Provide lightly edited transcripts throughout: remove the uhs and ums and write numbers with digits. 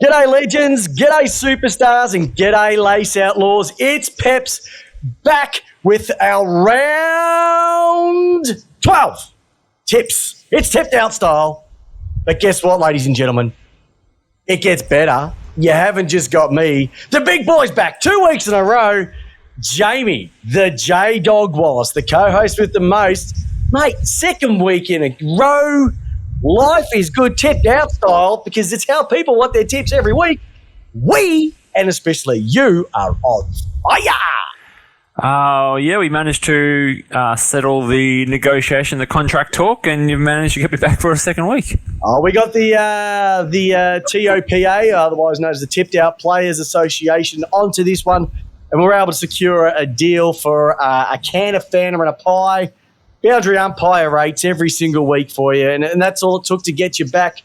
G'day legends, g'day superstars, and g'day lace outlaws. It's Peps back with our round 12 tips. It's tipped out style. But guess what, ladies and gentlemen? It gets better. You haven't just got me. The big boy's back 2 weeks in a row. Jamie, the J-Dog Wallis, the co-host with the most. Mate, second week in a row. Life is good tipped out style because it's how people want their tips every week. We, and especially you, are on fire. Oh, yeah, we managed to settle the negotiation, the contract talk, and you've managed to get me back for a second week. Oh, we got the TOPA, otherwise known as the Tipped Out Players Association, onto this one, and we were able to secure a deal for a can of Fanta and a pie. Boundary umpire rates every single week for you, and that's all it took to get you back,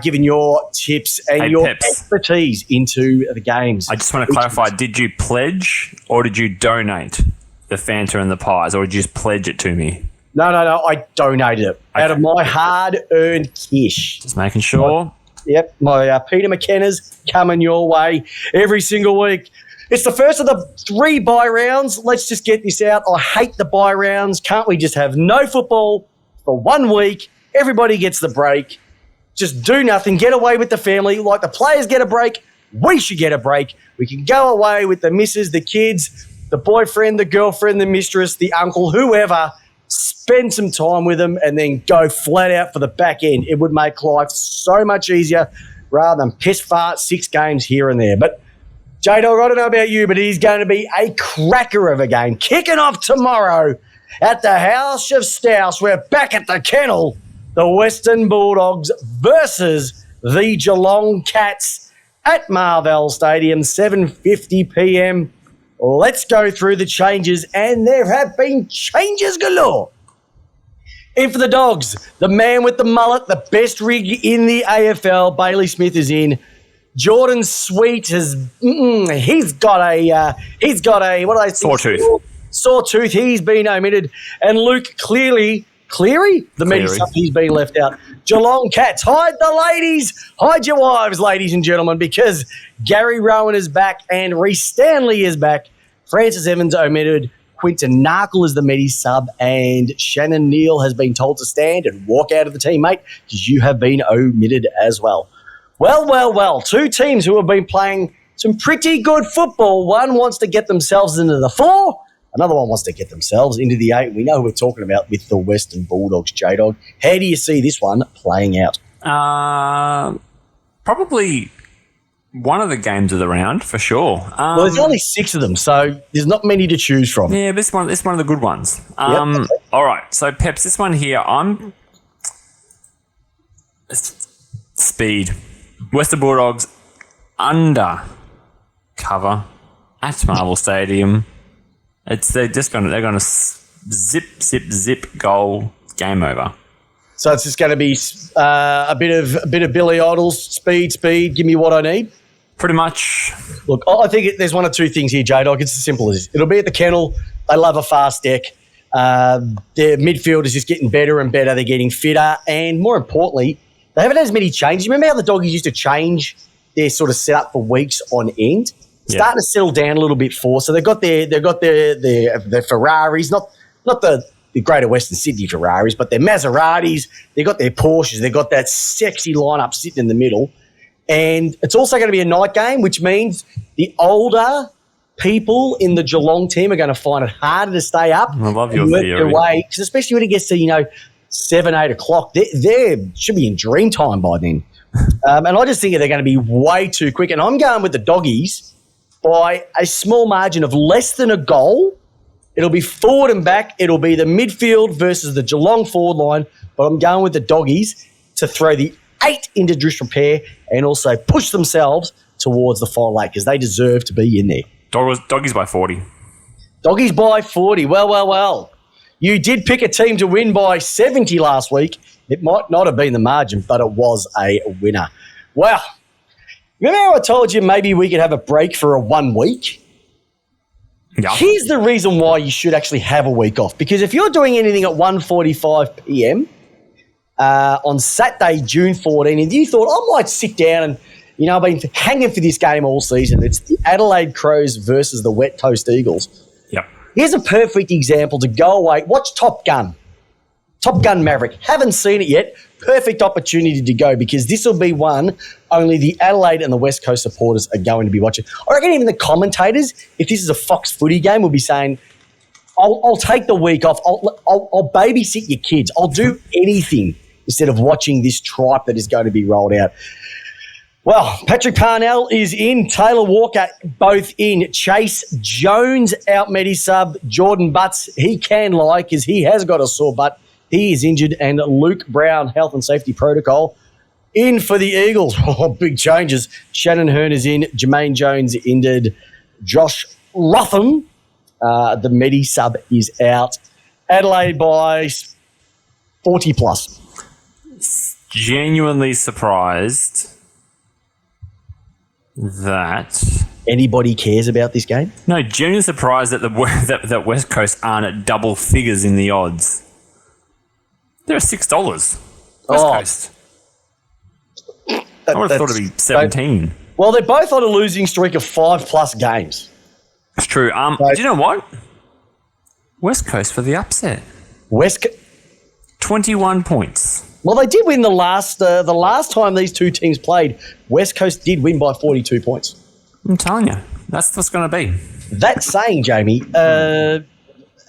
giving your tips and your expertise into the games. I just want to clarify, did you pledge or did you donate the Fanta and the pies, or did you just pledge it to me? No, I donated it out of my hard-earned cash. Just making sure. My Peter McKenna's coming your way every single week. It's the first of the 3 bye rounds. Let's just get this out. I hate the bye rounds. Can't we just have no football for 1 week? Everybody gets the break. Just do nothing. Get away with the family. Like the players get a break, we should get a break. We can go away with the missus, the kids, the boyfriend, the girlfriend, the mistress, the uncle, whoever. Spend some time with them and then go flat out for the back end. It would make life so much easier rather than piss fart 6 games here and there. But J-Dog, I don't know about you, but it is going to be a cracker of a game. Kicking off tomorrow at the House of Stouse. We're back at the kennel. The Western Bulldogs versus the Geelong Cats at Marvell Stadium, 7:50 p.m. Let's go through the changes, and there have been changes galore. In for the Dogs, the man with the mullet, the best rig in the AFL, Bailey Smith is in. Jordan Sweet has he's got a what do I say? Sore tooth. He's been omitted, and Luke Cleary, the meaty stuff, he's been left out. Geelong Cats, hide the ladies, hide your wives, ladies and gentlemen, because Gary Rowan is back and Reece Stanley is back. Francis Evans omitted. Quinton Narkle is the meaty sub, and Shannon Neal has been told to stand and walk out of the team, mate, because you have been omitted as well. Well, 2 teams who have been playing some pretty good football. One wants to get themselves into the 4. Another one wants to get themselves into the 8. We know who we're talking about with the Western Bulldogs, J-Dog. How do you see this one playing out? Probably one of the games of the round, for sure. Well, there's only 6 of them, so there's not many to choose from. Yeah, this one of the good ones. Yep. All right, so Peps, this one here, speed. Western Bulldogs under cover at Marvel Stadium. They're gonna zip goal, game over. So it's just going to be a bit of Billy Idol's speed. Give me what I need. Pretty much. Look, I think there's 1 or 2 things here, J-Dog. It's as simple as this. It'll be at the kennel. They love a fast deck. Their midfield is just getting better and better. They're getting fitter, and more importantly, they haven't had as many changes. Remember how the Doggies used to change their sort of setup for weeks on end? Yeah. Starting to settle down a little bit so they've got their Ferraris, not the Greater Western Sydney Ferraris, but their Maseratis. They've got their Porsches. They've got that sexy lineup sitting in the middle. And it's also going to be a night game, which means the older people in the Geelong team are going to find it harder to stay up. I love your theory. Because especially when it gets to, 7, 8 o'clock, they should be in dream time by then. And I just think they're going to be way too quick. And I'm going with the Doggies by a small margin of less than a goal. It'll be forward and back. It'll be the midfield versus the Geelong forward line. But I'm going with the Doggies to throw the 8 into disrepair and also push themselves towards the final 8 because they deserve to be in there. Doggies by 40. Doggies by 40. Well. You did pick a team to win by 70 last week. It might not have been the margin, but it was a winner. Well, remember how I told you maybe we could have a break for a 1 week? Yeah. Here's the reason why you should actually have a week off. Because if you're doing anything at 1:45 p.m. On Saturday, June 14, and you thought, I might sit down You know, I've been hanging for this game all season. It's the Adelaide Crows versus the West Coast Eagles. Yep. Here's a perfect example to go away. Watch Top Gun. Top Gun Maverick. Haven't seen it yet. Perfect opportunity to go because this will be one only the Adelaide and the West Coast supporters are going to be watching. I reckon even the commentators, if this is a Fox footy game, will be saying, I'll take the week off. I'll babysit your kids. I'll do anything instead of watching this tripe that is going to be rolled out. Well, Patrick Parnell is in. Taylor Walker both in. Chase Jones out medi-sub. Jordan Butts, he can lie because he has got a sore butt. He is injured. And Luke Brown, health and safety protocol, in for the Eagles. Oh, big changes. Shannon Hearn is in. Jermaine Jones injured. Josh Rotham, the medi-sub, is out. Adelaide by 40 plus. Genuinely surprised that anybody cares about this game. No, genuinely surprised that that West Coast aren't at double figures in the odds. They're $6. West Coast. I would have thought it'd be 17. Well, they're both on a losing streak of 5+ games. It's true. Do you know what? West Coast for the upset. 21 points. Well, they did win the last time these two teams played. West Coast did win by 42 points. I'm telling you, that's what's going to be. That saying, Jamie,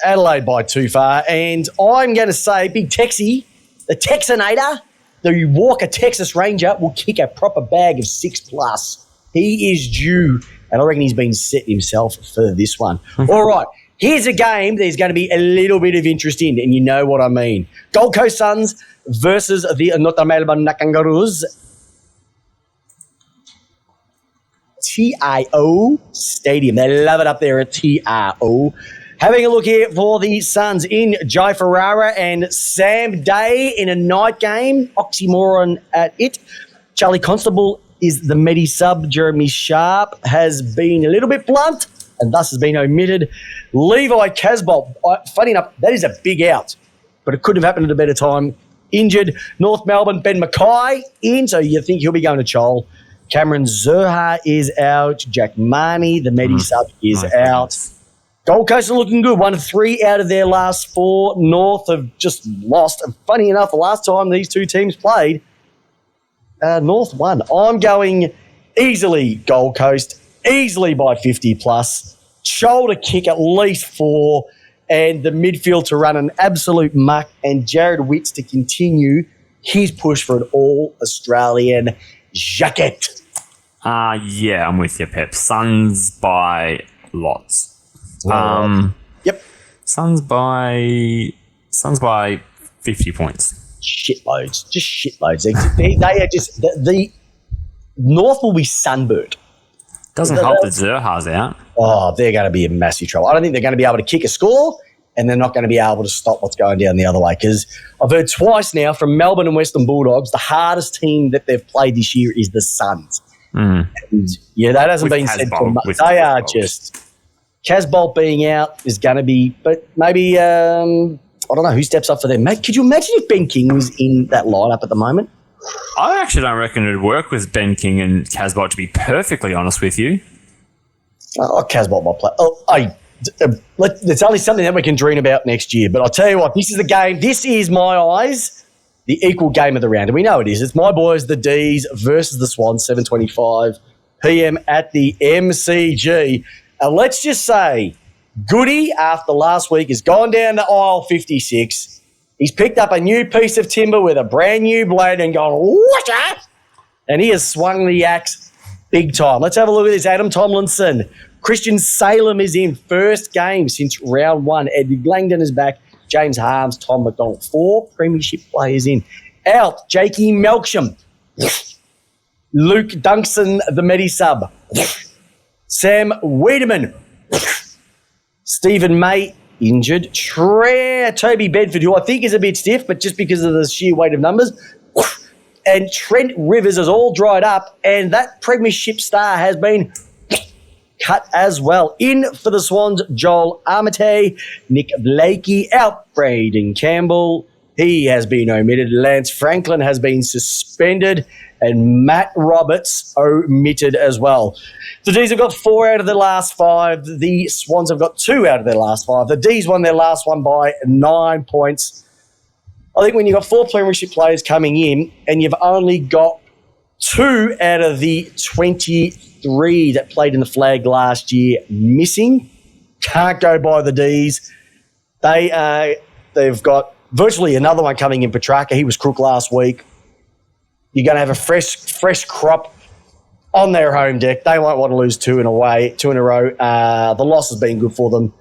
Adelaide by too far, and I'm going to say Big Texie, the Texanator, the Walker Texas Ranger, will kick a proper bag of 6+. He is due, and I reckon he's been setting himself for this one. All right. Here's a game there's going to be a little bit of interest in, and you know what I mean. Gold Coast Suns versus the North Melbourne Kangaroos. TIO Stadium. They love it up there at TIO. Having a look here for the Suns in Jai Ferrara and Sam Day in a night game. Oxymoron at it. Charlie Constable is the medi-sub. Jeremy Sharp has been a little bit blunt and thus has been omitted. Levi Casbolt, funny enough, that is a big out, but it couldn't have happened at a better time. Injured. North Melbourne, Ben Mackay in, so you think he'll be going to Chol. Cameron Zerha is out. Jack Marnie, the medi-sub, is out. Gold Coast are looking good. 1-3 out of their last 4. North have just lost. And funny enough, the last time these two teams played, North won. I'm going easily Gold Coast, easily by 50+. Shoulder kick at least 4. And the midfield to run an absolute muck. And Jared Witts to continue his push for an all-Australian jacket. Yeah, I'm with you, Pep. Suns by lots. Yep. Suns by 50 points. Shitloads. Just shitloads. They are just... The North will be sunburnt. Doesn't help that Zerha's out. Oh, they're going to be in massive trouble. I don't think they're going to be able to kick a score, and they're not going to be able to stop what's going down the other way, because I've heard twice now from Melbourne and Western Bulldogs, the hardest team that they've played this year is the Suns. And, yeah, that hasn't been said for much. They are just... Casbolt being out is going to be... But maybe... I don't know who steps up for them. Mate, could you imagine if Ben King was in that lineup at the moment? I actually don't reckon it'd work with Ben King and Casbolt, to be perfectly honest with you. Oh, Casbolt might play. It's only something that we can dream about next year. But I'll tell you what, this is the game. This is, my eyes, the equal game of the round. And we know it is. It's my boys, the D's, versus the Swans, 7:25 p.m. at the MCG. And let's just say, Goody, after last week, has gone down to aisle 56. He's picked up a new piece of timber with a brand new blade and gone, whatcha? And he has swung the axe big time. Let's have a look at this. Adam Tomlinson. Christian Salem is in, first game since round 1. Edward Langdon is back. James Harms, Tom McDonald. 4 premiership players in. Out, Jakey Melksham. Luke Dunkson, the medi-sub. Sam Wiedemann. Stephen May, injured. Toby Bedford, who I think is a bit stiff, but just because of the sheer weight of numbers. And Trent Rivers is all dried up, and that premiership star has been cut as well. In for the Swans, Joel Armate, Nick Blakey out, Braden Campbell. He has been omitted. Lance Franklin has been suspended, and Matt Roberts omitted as well. The D's have got 4 out of their last 5. The Swans have got 2 out of their last 5. The D's won their last one by 9 points. I think when you've got 4 premiership players coming in and you've only got 2 out of the 23 that played in the flag last year missing, can't go by the D's. They've got virtually another one coming in, Petrarca. He was crook last week. You're going to have a fresh crop on their home deck. They won't want to lose 2 in a row. The loss has been good for them.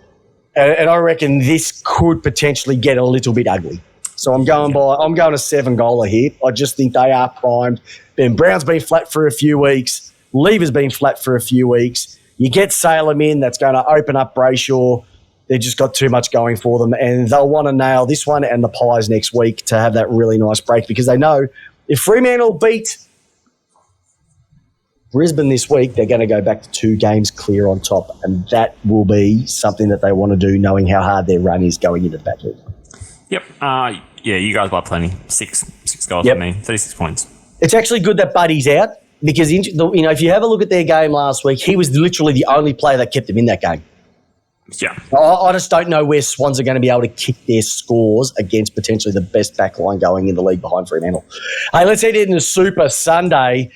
And I reckon this could potentially get a little bit ugly. So I'm going a 7-goaler here. I just think they are primed. Ben Brown's been flat for a few weeks. Lever's been flat for a few weeks. You get Salem in, that's going to open up Brayshaw. They've just got too much going for them, and they'll want to nail this one and the Pies next week to have that really nice break, because they know if Fremantle beat Brisbane this week, they're going to go back to 2 games clear on top, and that will be something that they want to do, knowing how hard their run is going into the back end. Yep. Yeah, you guys by plenty. 6 goals for me, 36 points. It's actually good that Buddy's out, because if you have a look at their game last week, he was literally the only player that kept them in that game. Yeah. I just don't know where Swans are going to be able to kick their scores against potentially the best backline going in the league behind Fremantle. Hey, let's head into Super Sunday.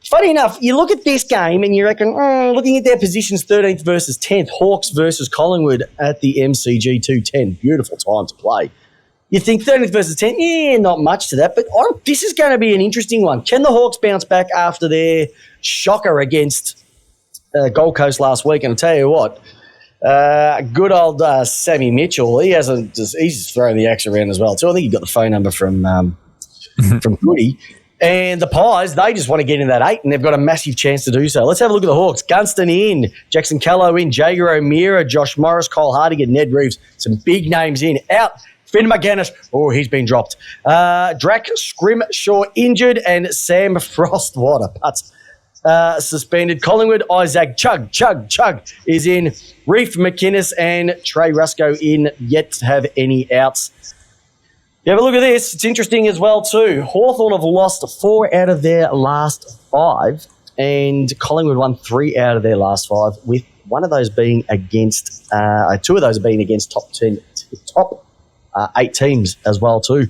Funny enough, you look at this game and you reckon, looking at their positions, 13th versus 10th, Hawks versus Collingwood at the MCG 210. Beautiful time to play. You think 13th versus 10th, not much to that, but this is going to be an interesting one. Can the Hawks bounce back after their shocker against Gold Coast last week? And I'll tell you what, good old Sammy Mitchell, he's just throwing the axe around as well too. I think he got the phone number from Goody. And the Pies, they just want to get in that 8, and they've got a massive chance to do so. Let's have a look at the Hawks. Gunston in, Jackson Callow in, Jager O'Meara, Josh Morris, Cole Hardigan, Ned Reeves. Some big names in. Out, Finn McGuinness. Oh, he's been dropped. Drac Scrimshaw injured, and Sam Frost, what a putz, suspended. Collingwood, Isaac Chug is in. Reef McInnes and Trey Rusco in, yet to have any outs. You have a look at this. It's interesting as well too. Hawthorn have lost 4 out of their last 5, and Collingwood won 3 out of their last 5, with one of those being against, 2 of those being against top 8 teams as well too.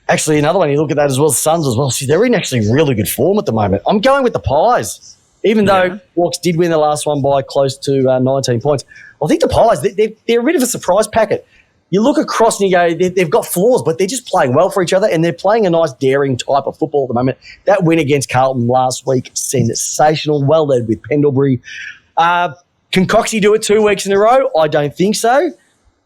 Actually, another one, you look at that as well, Suns as well. See, they're in actually really good form at the moment. I'm going with the Pies. Even though Hawks did win the last one by close to 19 points. I think the Pies, they're a bit of a surprise packet. You look across and you go, they've got flaws, but they're just playing well for each other, and they're playing a nice, daring type of football at the moment. That win against Carlton last week, sensational, well led with Pendlebury. Can Coxie do it 2 weeks in a row? I don't think so,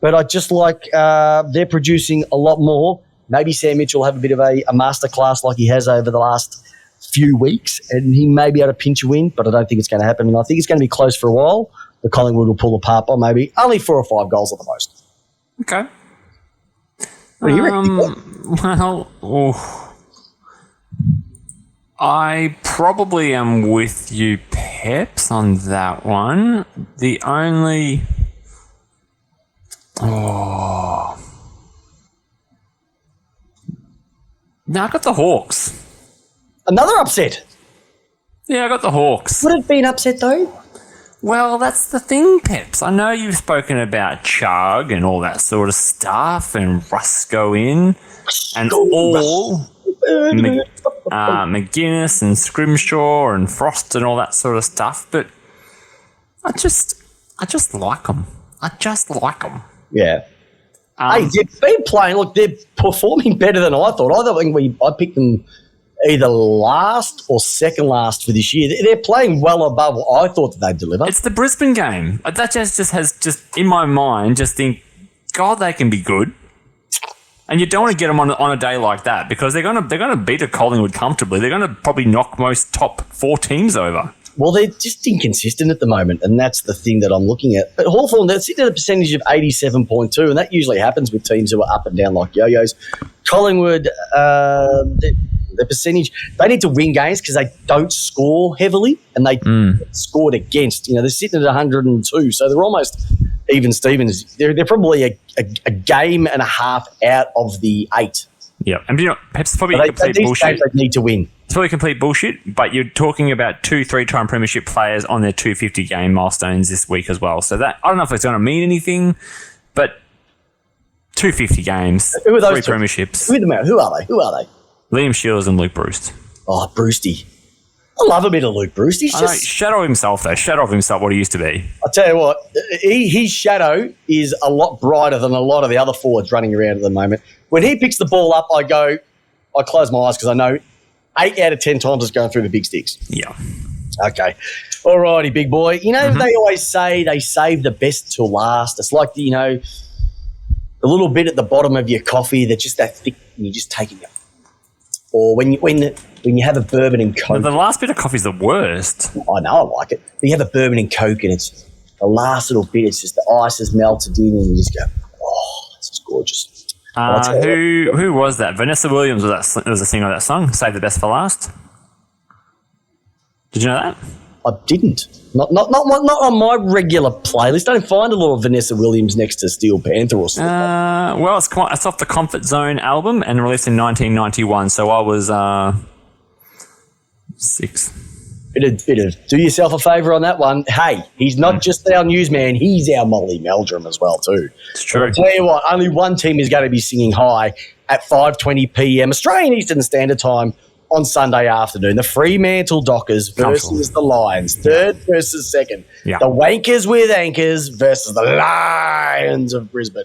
but I just like they're producing a lot more. Maybe Sam Mitchell will have a bit of a masterclass like he has over the last few weeks, and he may be able to pinch a win, but I don't think it's going to happen. And I think it's going to be close for a while. The Collingwood will pull apart by maybe only 4 or 5 goals at the most. Okay. What do you reckon? Well, I probably am with you, Peps, on that one. The only... No, I got the Hawks. Another upset. Yeah, I got the Hawks. Would it be an upset though? Well, that's the thing, Peps. I know you've spoken about Chug and all that sort of stuff, and Rusco in, and all McGuinness and Scrimshaw and Frost and all that sort of stuff. But I just like them. I just like them. Yeah. Hey, they've been playing. Look, they're performing better than I thought. I picked them either last or second last for this year. They're playing well above what I thought that they'd deliver. It's the Brisbane game. That just has in my mind, just think, God, they can be good. And you don't want to get them on a day like that, because they're gonna beat a Collingwood comfortably. They're gonna probably knock most top 4 teams over. Well, they're just inconsistent at the moment, and that's the thing that I'm looking at. But Hawthorn, they're sitting at a percentage of 87.2, and that usually happens with teams who are up and down like yo-yos. Collingwood, the percentage, they need to win games because they don't score heavily, and they scored against. They're sitting at 102, so they're almost even Stevens. They're probably a game and a half out of the 8 Yeah, and Peps probably But complete these bullshit. games they need to win. It's probably complete bullshit, but you're talking about 2 3-time premiership players on their 250 game milestones this week as well. So that I don't know if it's going to mean anything, but 250 games, Who are those 3 two? premierships. Who are they? Liam Shields and Luke Bruce. Oh, Brewsty. I love a bit of Luke Bruce. He's I know, just... shadow himself, though. Shadow of himself, what he used to be. I tell you what, his shadow is a lot brighter than a lot of the other forwards running around at the moment. When he picks the ball up, I close my eyes because I know 8 out of 10 times it's going through the big sticks. Yeah. Okay. All righty, big boy. You know, they always say they save the best till last. It's like, you know, the little bit at the bottom of your coffee that's just that thick and you're just taking it. Or when you have a bourbon and Coke. The last bit of coffee is the worst. I know, I like it. But you have a bourbon and Coke and it's the last little bit, it's just the ice has melted in and you just go, oh, that's just gorgeous. Who was that? Vanessa Williams was the singer of that song, Save the Best for Last. Did you know that? I didn't. Not on my regular playlist. Don't find a lot of Vanessa Williams next to Steel Panther or something. Well, it's off the Comfort Zone album and released in 1991, so I was 6. Bit of do yourself a favour on that one. Hey, he's not just our newsman, he's our Molly Meldrum as well too. It's true. I'll tell you what, only one team is going to be singing high at 5:20 p.m. Australian Eastern Standard Time on Sunday afternoon. The Fremantle Dockers versus the Lions. Third versus second. Yeah. The Wankers with Anchors versus the Lions of Brisbane.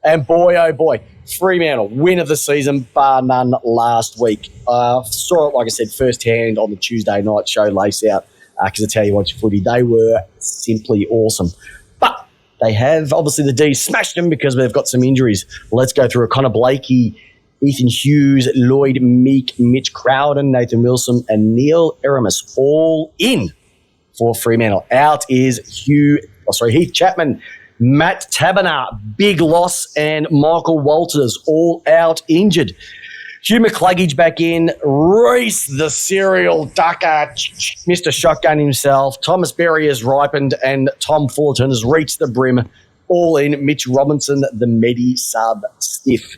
And boy, oh boy, Fremantle, win of the season, bar none last week. Saw it, like I said, firsthand on the Tuesday night show, Lace Out, because I tell you what, footy, they were simply awesome. But they have, obviously, the D's smashed them because they've got some injuries. Let's go through it. Connor Blakey, Ethan Hughes, Lloyd Meek, Mitch Crowden, Nathan Wilson, and Neil Eramus all in for Fremantle. Out is Heath Chapman, Matt Taberner, big loss, and Michael Walters all out injured. Hugh McCluggage back in, Reese the serial ducker, Mr. Shotgun himself, Thomas Berry has ripened, and Tom Fullerton has reached the brim, all in. Mitch Robinson, the Medi sub stiff.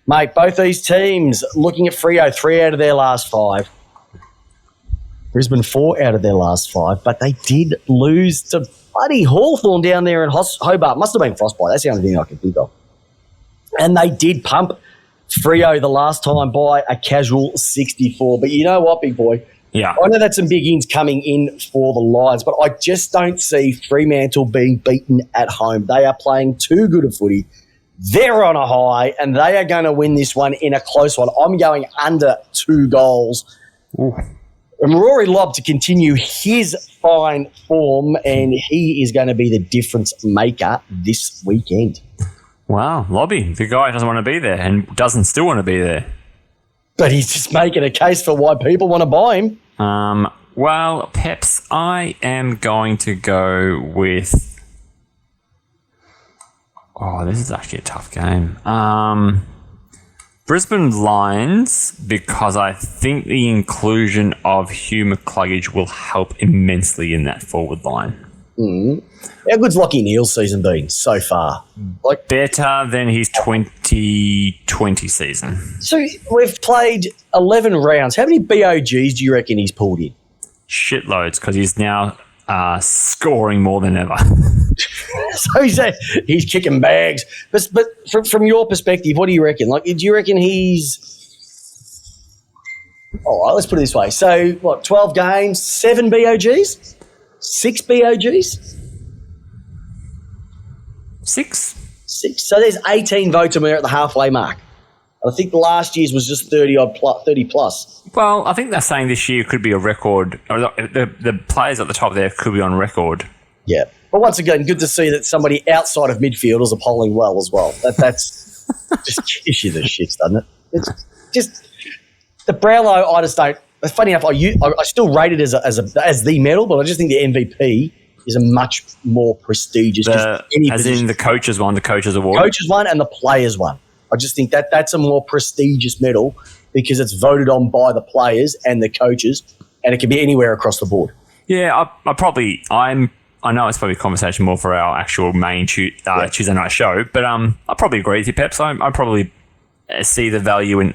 Mate, both these teams looking at Freo, 3 out of their last 5. Brisbane 4 out of their last 5, but they did lose to bloody Hawthorn down there in Hobart. Must have been frostbite. That's the only thing I can think of. And they did pump Freo the last time by a casual 64. But you know what, big boy? Yeah. I know that's some big ins coming in for the Lions, but I just don't see Fremantle being beaten at home. They are playing too good a footy. They're on a high, and they are going to win this one in a close one. I'm going under 2 goals. Ooh. And Rory Lobb to continue his fine form, and he is going to be the difference maker this weekend. Wow, Lobby, the guy doesn't want to be there and doesn't still want to be there. But he's just making a case for why people want to buy him. Well, Peps, I am going to go with... Oh, this is actually a tough game. Brisbane Lions, because I think the inclusion of Hugh McCluggage will help immensely in that forward line. How good's Lachie Neal's season been so far? Better than his 2020 season. So we've played 11 rounds. How many BOGs do you reckon he's pulled in? Shitloads, because he's now scoring more than ever. So he's kicking bags. But from your perspective, what do you reckon? Do you reckon he's... All right, let's put it this way. So, 12 games, 7 BOGs? 6 BOGs? 6. 6. So there's 18 votes and we're at the halfway mark. I think last year's was just 30 plus. Well, I think they're saying this year could be a record. Or the players at the top there could be on record. Yeah. But once again, good to see that somebody outside of midfielders are polling well as well. That's just gives you the shits, doesn't it? It's just the Brownlow. I just don't. Funny enough, I still rate it as the medal, but I just think the MVP is a much more prestigious. In the coaches one, the coaches award, coaches one, and the players one. I just think that's a more prestigious medal because it's voted on by the players and the coaches, and it can be anywhere across the board. Yeah, I know it's probably a conversation more for our actual main Tuesday night show, but I probably agree with you, Peps. I probably see the value in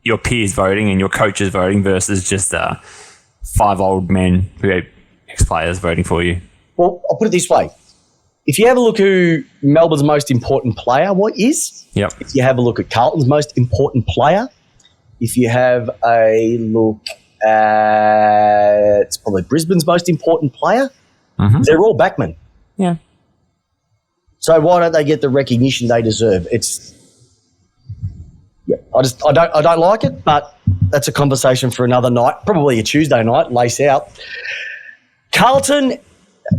your peers voting and your coaches voting versus just 5 old men who are ex-players voting for you? Well, I'll put it this way. If you have a look who Melbourne's most important player is, Yep. if you have a look at Carlton's most important player, if you have a look at it's probably Brisbane's most important player, they're all backmen. Yeah. So why don't they get the recognition they deserve? I don't like it, but that's a conversation for another night, probably a Tuesday night, lace out. Carlton,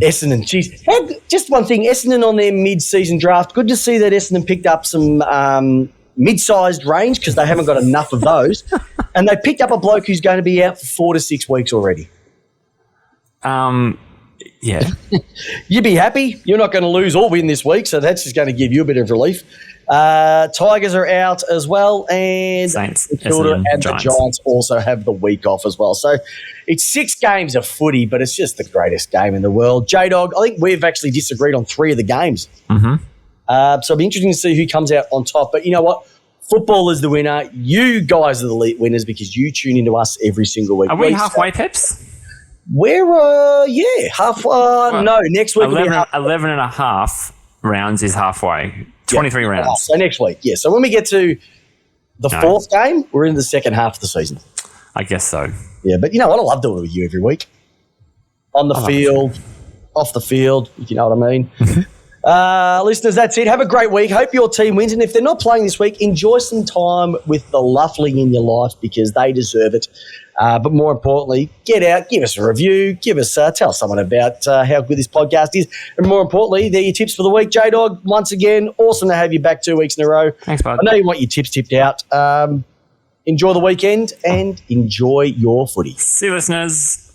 Essendon, geez. Just one thing, Essendon on their mid-season draft. Good to see that Essendon picked up some mid-sized range because they haven't got enough of those. And they picked up a bloke who's going to be out for 4 to 6 weeks already. Yeah. You'd be happy. You're not going to lose or win this week, so that's just going to give you a bit of relief. Tigers are out as well, and Saints, Matilda Essendon, and the Giants also have the week off as well. So it's 6 games of footy, but it's just the greatest game in the world. J-Dog, I think we've actually disagreed on 3 of the games. So it'll be interesting to see who comes out on top. But you know what? Football is the winner. You guys are the winners because you tune into us every single week. Are we halfway, Peps? We're, half. No, next week 11 and a half rounds is halfway. 23 rounds. So next week, yeah. So when we get to the 4th game, we're in the second half of the season. I guess so. Yeah, but you know what? I love doing it with you every week. On the field, off the field, if you know what I mean. Listeners, that's it. Have a great week. Hope your team wins. And if they're not playing this week, enjoy some time with the lovely in your life because they deserve it. But more importantly, get out, give us a review, tell someone about how good this podcast is. And more importantly, they're your tips for the week. J-Dog, once again, awesome to have you back 2 weeks in a row. Thanks, bud. I know you want your tips tipped out. Enjoy the weekend and enjoy your footy. See you, listeners.